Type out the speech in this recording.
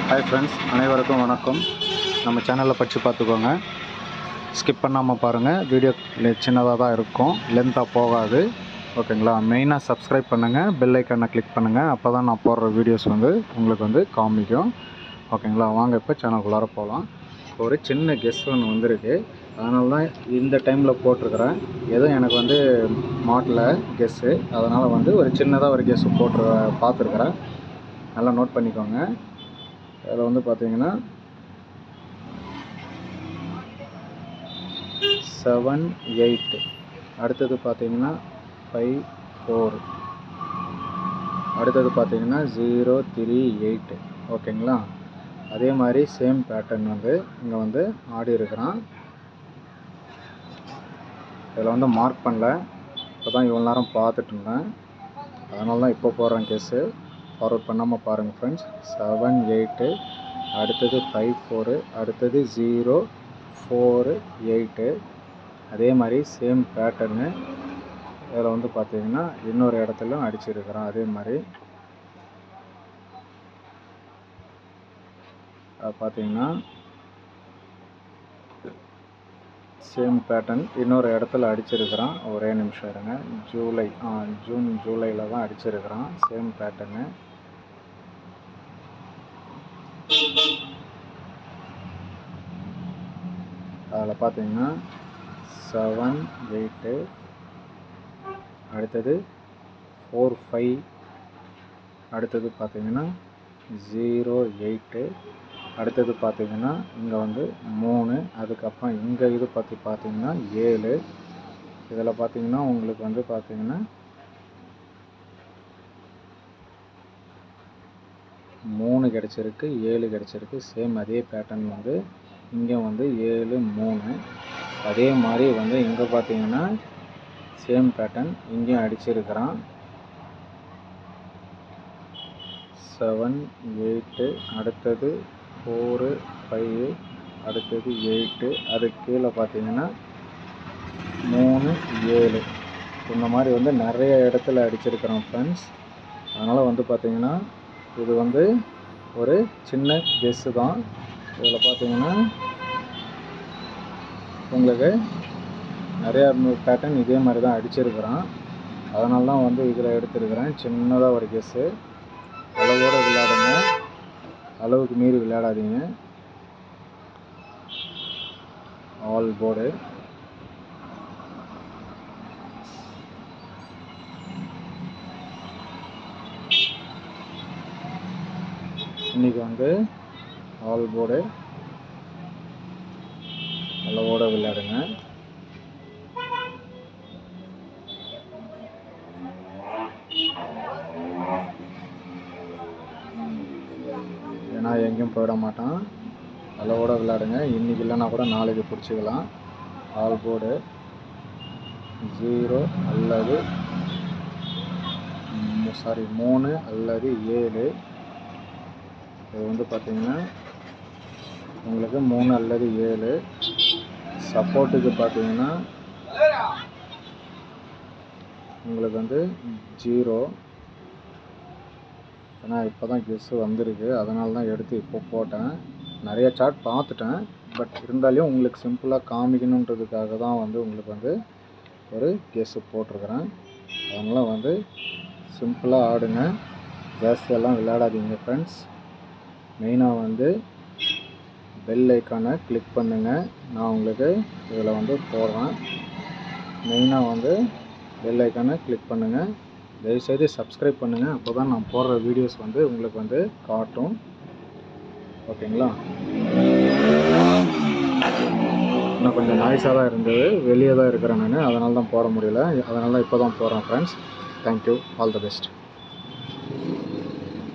Hi friends, அனைவருக்கும் வணக்கம். நம்ம சேனலில் படித்து பார்த்துக்கோங்க, ஸ்கிப் பண்ணாமல் பாருங்கள். வீடியோ சின்னதாக தான் இருக்கும், லென்த்தாக போகாது. ஓகேங்களா? மெயினாக சப்ஸ்கிரைப் பண்ணுங்கள், பெல் ஐக்கானை கிளிக் பண்ணுங்கள். அப்போ தான் நான் போடுற வீடியோஸ் உங்களுக்கு காமிக்கும். ஓகேங்களா? வாங்க இப்போ சேனலுக்குள்ளார போகலாம். ஒரு சின்ன கெஸ்ட் ஒன்று வந்திருக்கு, அதனால தான் இந்த டைமில் போட்டிருக்கிறேன். எதுவும் எனக்கு மாட்டில் கெஸ்ஸு, அதனால் ஒரு சின்னதாக ஒரு கெஸ்ஸு பார்த்துருக்குறேன். நல்லா நோட் பண்ணிக்கோங்க. அதில் பார்த்தீங்கன்னா 7 8, அடுத்தது பார்த்தீங்கன்னா 5 4, அடுத்தது பார்த்தீங்கன்னா 0 3 8. ஓகேங்களா? அதே மாதிரி சேம் பேட்டர்ன் இங்கே ஆடி இருக்கிறான். இதில் மார்க் பண்ணல, இப்போ தான் இவ்வளோ நேரம் பார்த்துட்டு இருந்தேன், அதனால தான் இப்போ போடுறேன் கேஸு. ஃபார்வர்ட் பண்ணாமல் பாருங்கள் ஃப்ரெண்ட்ஸ். 7 8, அடுத்தது 5 4, அடுத்தது 0 4 8. அதே மாதிரி சேம் பேட்டர்னு இதில் பார்த்தீங்கன்னா இன்னொரு இடத்துல அடிச்சிருக்கிறோம். அதே மாதிரி பார்த்தீங்கன்னா சேம் பேட்டர்ன் இன்னொரு இடத்துல அடிச்சிருக்கிறான். ஒரே நிமிஷம் இருங்க. ஜூன் ஜூலையில் தான் அடிச்சிருக்கிறான் சேம் பேட்டர்னு. அதில் பார்த்தீங்கன்னா 7 8, அடுத்தது 4 5, அடுத்தது பார்த்தீங்கன்னா 0 8, அடுத்தது பார்த்தீங்கன்னா இங்கே 3, அதுக்கப்புறம் இங்கே இது பார்த்தீங்கன்னா 7. இதில் பார்த்தீங்கன்னா உங்களுக்கு பார்த்தீங்கன்னா 3 கிடச்சிருக்கு, 7 கிடச்சிருக்கு. சேம் அதே பேட்டர்ன் இங்கே 7 3. அதே மாதிரி இங்கே பார்த்தீங்கன்னா சேம் பேட்டர்ன் இங்கேயும் அடிச்சிருக்கிறான். 7 8, அடுத்தது 4 5, அடுத்தது 8, அதுக்கு கீழே பார்த்தீங்கன்னா 3 7. இந்த மாதிரி நிறைய இடத்துல அடிச்சிருக்கிறோம் ஃப்ரெண்ட்ஸ். அதனால் பார்த்தீங்கன்னா இது ஒரு சின்ன கெஸ்ஸு தான். இதில் பார்த்தீங்கன்னா உங்களுக்கு நிறையா பேட்டர்ன் இதே மாதிரி தான் அடிச்சிருக்கிறான். அதனால தான் இதில் எடுத்துருக்கிறேன். சின்னதாக ஒரு கெஸ்ஸு. அளவோடு விளையாடுங்க, அளவுக்கு மீறி விளையாடாதீங்க. All aboard. இன்றைக்கி ஆல் போர்டு, அளவோடு விளையாடுங்க. ஏன்னா எங்கேயும் போயிட மாட்டான். அளவோடு விளையாடுங்க. இன்றைக்கி இல்லைன்னா கூட நாளைக்கு பிடிச்சிக்கலாம். ஆல் போர்டு 0 அல்லது 3 அல்லது 7. இது பார்த்தீங்கன்னா உங்களுக்கு 3 அல்லது 7. சப்போர்ட்டுக்கு பார்த்தீங்கன்னா உங்களுக்கு 0. ஏன்னா இப்போ தான் கெஸ்ஸு வந்திருக்கு, அதனால தான் எடுத்து இப்போ போட்டேன். நிறைய சார்ட் பார்த்துட்டேன், பட் இருந்தாலும் உங்களுக்கு சிம்பிளாக காமிக்கணுன்றதுக்காக தான் உங்களுக்கு ஒரு கெஸ்ஸு போட்டிருக்கிறேன். அதனால் சிம்பிளாக ஆடுங்க, ஜாஸ்தியெல்லாம் விளையாடாதீங்க ஃப்ரெண்ட்ஸ். மெயினாக பெல் ஐக்கானை கிளிக் பண்ணுங்கள். நான் உங்களுக்கு இதில் போடுறேன். மெயினாக பெல் ஐக்கானை கிளிக் பண்ணுங்கள். தயவுசெய்து சப்ஸ்கிரைப் பண்ணுங்கள், அப்போ தான் நான் போடுற வீடியோஸ் உங்களுக்கு காட்டும். ஓகேங்களா? இன்னும் கொஞ்சம் நாய்ஸாக தான் இருந்தது, வெளியே தான் இருக்கிறேன் நான், அதனால தான் போட முடியல. அதனால தான் இப்போ தான் போடுறேன் friends. Thank you, all the best.